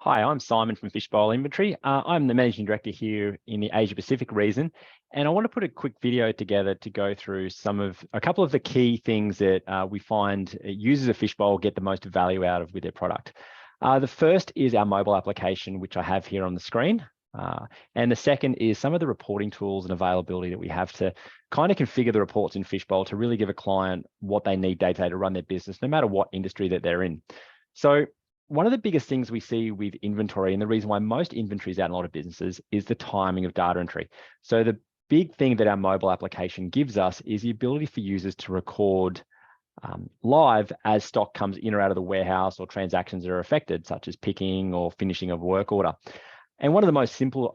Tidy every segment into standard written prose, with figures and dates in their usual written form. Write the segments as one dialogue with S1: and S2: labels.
S1: Hi, I'm Simon from Fishbowl Inventory. I'm the Managing Director here in the Asia Pacific region, and I want to put a quick video together to go through a couple of the key things that we find users of Fishbowl get the most value out of with their product. The first is our mobile application, which I have here on the screen. And the second is some of the reporting tools and availability that we have to kind of configure the reports in Fishbowl to really give a client what they need day-to-day to run their business, no matter what industry that they're in. So one of the biggest things we see with inventory, and the reason why most inventory is out in a lot of businesses, is the timing of data entry. So the big thing that our mobile application gives us is the ability for users to record live as stock comes in or out of the warehouse, or transactions that are affected, such as picking or finishing of a work order. And one of the most simple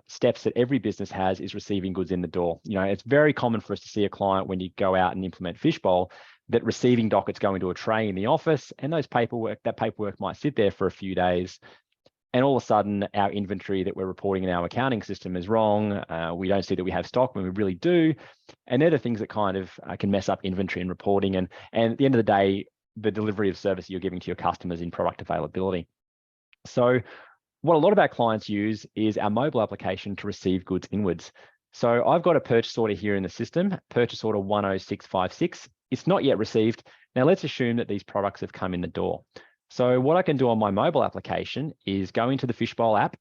S1: steps that every business has is receiving goods in the door. You know, it's very common for us to see a client when you go out and implement Fishbowl that receiving dockets go into a tray in the office, and that paperwork might sit there for a few days. And all of a sudden, our inventory that we're reporting in our accounting system is wrong. We don't see that we have stock when we really do. And they're the things that kind of can mess up inventory and reporting. And at the end of the day, the delivery of service you're giving to your customers in product availability. So what a lot of our clients use is our mobile application to receive goods inwards. So I've got a purchase order here in the system, purchase order 10656. It's not yet received. Now let's assume that these products have come in the door. So what I can do on my mobile application is go into the Fishbowl app,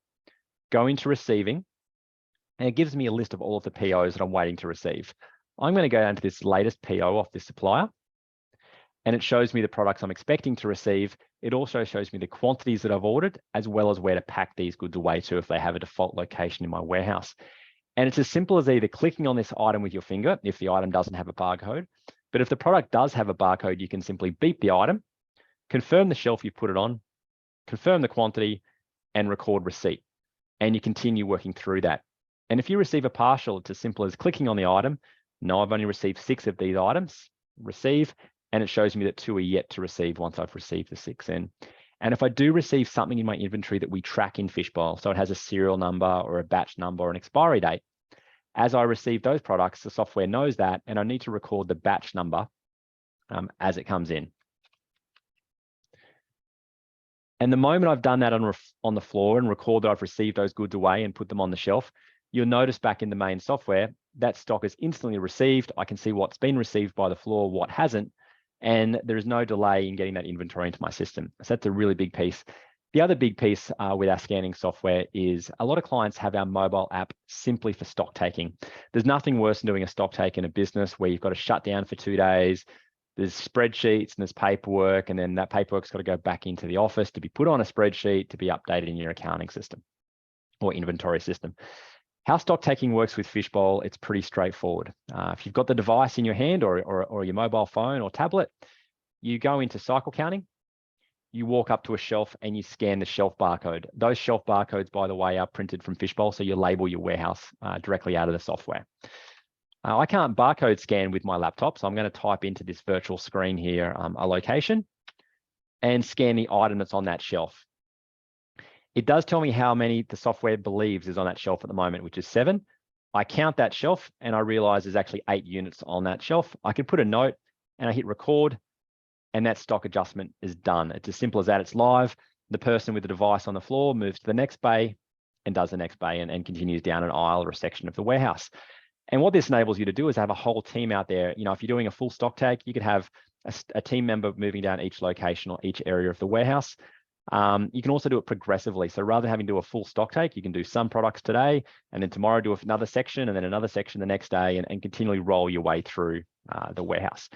S1: go into receiving, and it gives me a list of all of the POs that I'm waiting to receive. I'm going to go down to this latest PO off this supplier, and it shows me the products I'm expecting to receive. It also shows me the quantities that I've ordered, as well as where to pack these goods away to if they have a default location in my warehouse. And it's as simple as either clicking on this item with your finger if the item doesn't have a barcode. But if the product does have a barcode, you can simply beep the item, confirm the shelf you put it on, confirm the quantity, and record receipt. And you continue working through that. And if you receive a partial, it's as simple as clicking on the item. No, I've only received 6 of these items. Receive, and it shows me that 2 are yet to receive once I've received the 6 in. And if I do receive something in my inventory that we track in Fishbowl, so it has a serial number or a batch number or an expiry date, as I receive those products, the software knows that, and I need to record the batch number as it comes in. And the moment I've done that on the floor and record that I've received those goods away and put them on the shelf, you'll notice back in the main software, that stock is instantly received. I can see what's been received by the floor, what hasn't, and there is no delay in getting that inventory into my system. So that's a really big piece. The other big piece with our scanning software is a lot of clients have our mobile app simply for stock taking. There's nothing worse than doing a stock take in a business where you've got to shut down for 2 days. There's spreadsheets and there's paperwork, and then that paperwork's got to go back into the office to be put on a spreadsheet to be updated in your accounting system or inventory system. How stock taking works with Fishbowl, it's pretty straightforward. If you've got the device in your hand or your mobile phone or tablet, you go into cycle counting, you walk up to a shelf and you scan the shelf barcode. Those shelf barcodes, by the way, are printed from Fishbowl, so you label your warehouse directly out of the software. I can't barcode scan with my laptop, so I'm going to type into this virtual screen here a location and scan the item that's on that shelf. It does tell me how many the software believes is on that shelf at the moment, which is 7. I count that shelf and I realize there's actually 8 units on that shelf. I can put a note and I hit record, and that stock adjustment is done. It's as simple as that. It's live. The person with the device on the floor moves to the next bay and does the next bay and continues down an aisle or a section of the warehouse. And what this enables you to do is have a whole team out there. You know, if you're doing a full stock take, you could have a team member moving down each location or each area of the warehouse. You can also do it progressively. So rather than having to do a full stock take, you can do some products today, and then tomorrow do another section, and then another section the next day, and continually roll your way through the warehouse.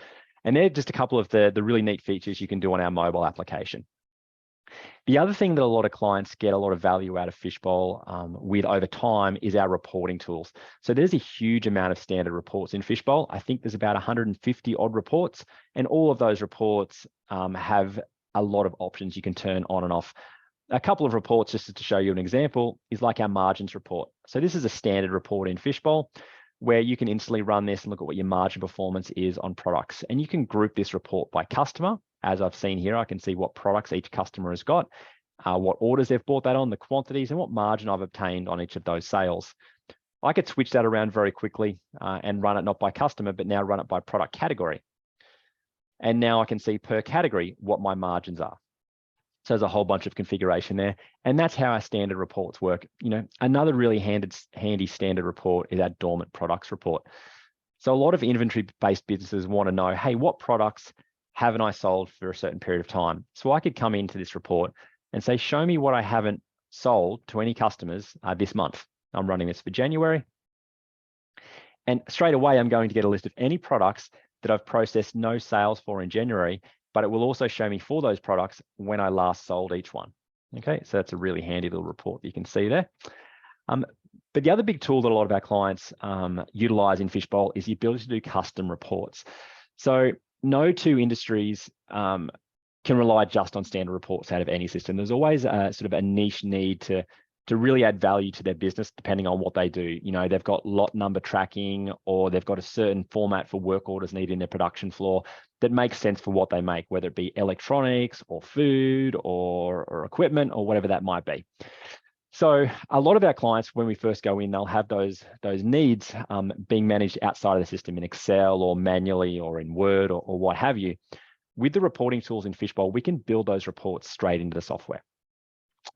S1: And they're just a couple of the really neat features you can do on our mobile application. The other thing that a lot of clients get a lot of value out of Fishbowl with over time is our reporting tools. So there's a huge amount of standard reports in Fishbowl. I think there's about 150 odd reports, and all of those reports have a lot of options you can turn on and off. A couple of reports, just to show you an example, is like our margins report. So this is a standard report in Fishbowl where you can instantly run this and look at what your margin performance is on products. And you can group this report by customer. As I've seen here, I can see what products each customer has got, what orders they've bought that on, the quantities, and what margin I've obtained on each of those sales. I could switch that around very quickly and run it not by customer, but now run it by product category. And now I can see per category what my margins are. So there's a whole bunch of configuration there. And that's how our standard reports work. Another really handy standard report is our dormant products report. So a lot of inventory-based businesses want to know, hey, what products haven't I sold for a certain period of time? So I could come into this report and say, show me what I haven't sold to any customers this month. I'm running this for January. And straight away, I'm going to get a list of any products that I've processed no sales for in January, but it will also show me for those products when I last sold each one. Okay, so that's a really handy little report that you can see there. But the other big tool that a lot of our clients utilize in Fishbowl is the ability to do custom reports. So no two industries can rely just on standard reports out of any system. There's always a sort of a niche need to really add value to their business, depending on what they do. They've got lot number tracking, or they've got a certain format for work orders needed in their production floor that makes sense for what they make, whether it be electronics or food or equipment or whatever that might be. So a lot of our clients, when we first go in, they'll have those needs being managed outside of the system in Excel or manually or in Word or what have you. With the reporting tools in Fishbowl, we can build those reports straight into the software.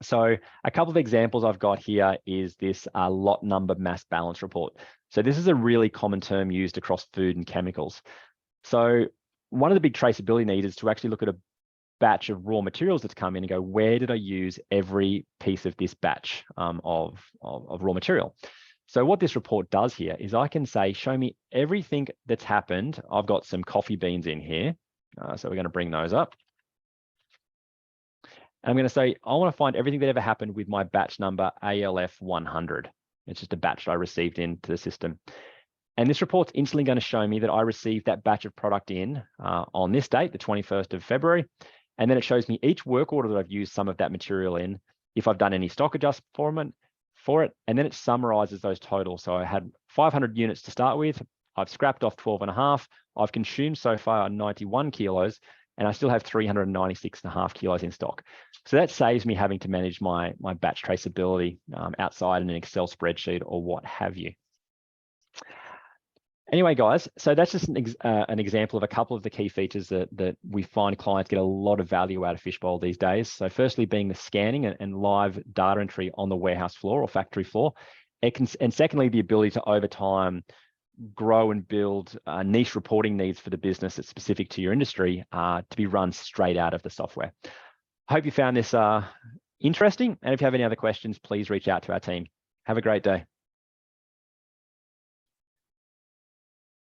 S1: So a couple of examples I've got here is this lot number mass balance report. So this is a really common term used across food and chemicals. So one of the big traceability needs is to actually look at a batch of raw materials that's come in and go, where did I use every piece of this batch of raw material? So what this report does here is I can say, show me everything that's happened. I've got some coffee beans in here. So we're going to bring those up. And I'm going to say, I want to find everything that ever happened with my batch number ALF 100. It's just a batch that I received into the system. And this report's instantly going to show me that I received that batch of product in on this date, the 21st of February. And then it shows me each work order that I've used some of that material in, if I've done any stock adjustment for it, and then it summarizes those totals. So I had 500 units to start with. I've scrapped off 12.5. I've consumed so far 91 kilos, and I still have 396.5 kilos in stock. So that saves me having to manage my batch traceability outside in an Excel spreadsheet or what have you. Anyway, guys, so that's just an example of a couple of the key features that we find clients get a lot of value out of Fishbowl these days. So firstly, being the scanning and live data entry on the warehouse floor or factory floor. And secondly, the ability to, over time, grow and build niche reporting needs for the business that's specific to your industry to be run straight out of the software. I hope you found this interesting. And if you have any other questions, please reach out to our team. Have a great day.